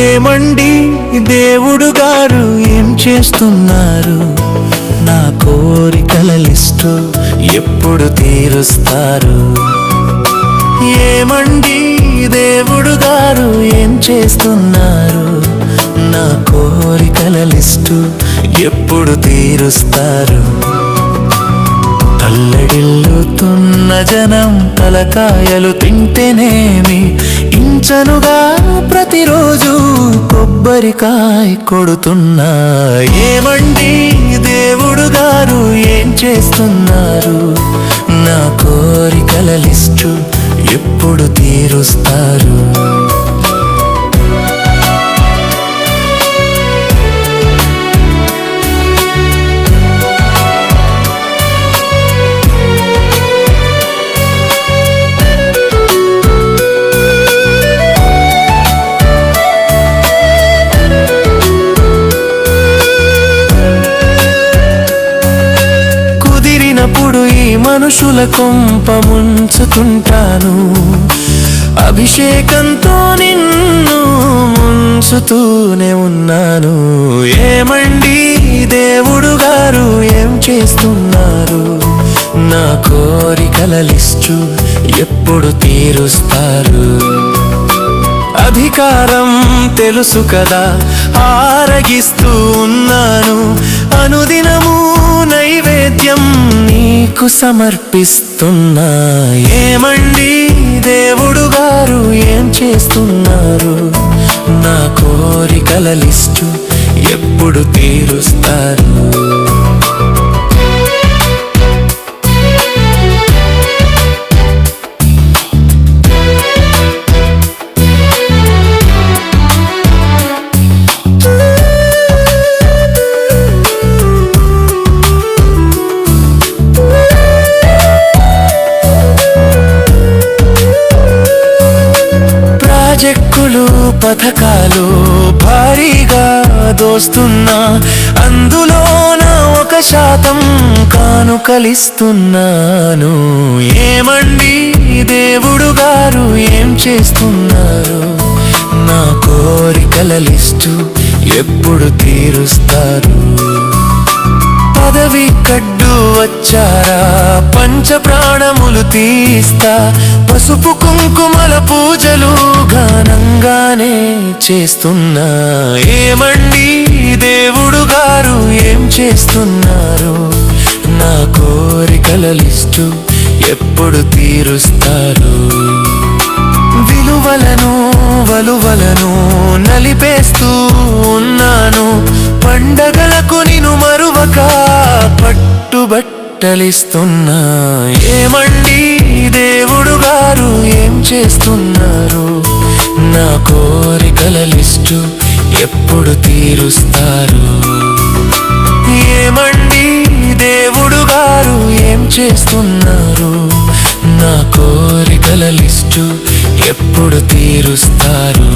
ఏమండి దేవుడు గారు ఏం చేస్తున్నారు? నా కోరికల లిస్టు ఎప్పుడు తీరుస్తారు? ఏమండి దేవుడు గారు ఏం చేస్తున్నారు? నా కోరికల లిస్టు ఎప్పుడు తీరుస్తారు? తల్లడిల్లుతున్న జనం తలకాయలు తింటేనేమి ఇంచనుగా ప్రతిరోజు కొబ్బరికాయ కొడుతున్నా. ఏమండి దేవుడు గారు ఏం చేస్తున్నారు? నా కోరికల లిస్టు ఎప్పుడు తీరుస్తారు? కుదిరినప్పుడు ఈ మనుషుల కొంప ముంచుతుంటాను, అభిషేకంతో నిన్ను ముంచుతూనే ఉన్నాను. ఏమండి దేవుడు గారు ఏం చేస్తున్నారు? నా కోరికల లిస్టు ఎప్పుడు తీరుస్తారు? అధికారం తెలుసు కదా, ఆరగిస్తూ ఉన్నాను, అనుదినము నైవేద్యం నీకు సమర్పిస్తున్నా. ఏమండి దేవుడు గారు ఏం చేస్తున్నారు? నా కోరికల లిస్టు ఎప్పుడు తీరుస్తారు? ప్రాజెక్టులు పథకాలు భారీగా దోస్తున్నా, అందులోన 1% కానుకలిస్తున్నాను. ఏమండి దేవుడు గారు ఏం చేస్తున్నారు? నా కోరికల లిస్టు ఎప్పుడు తీరుస్తారు? పదవి కడ్డు వచ్చారా, పంచ ప్రాణములు తీస్తా, పసుపు కుంకుమల పూజలు ఘనంగానే చేస్తున్నా. ఏమండి దేవుడు గారు ఏం చేస్తున్నారు? నా కోరికల లిస్టు ఎప్పుడు తీరుస్తారు? విలువలను వలువలను నలిపేస్తూ ఉన్నాను, పండగలకు నిన్ను మరువక పట్టుబట్టలిస్తున్నా. ఏమండి దేవుడు గారు ఏం చేస్తున్నారు? నా కోరికల లిస్టు ఎప్పుడు తీరుస్తారు? ఏమండి దేవుడు గారు ఏం చేస్తున్నారు? నా కోరికల లిస్టు ఎప్పుడు తీరుస్తారు?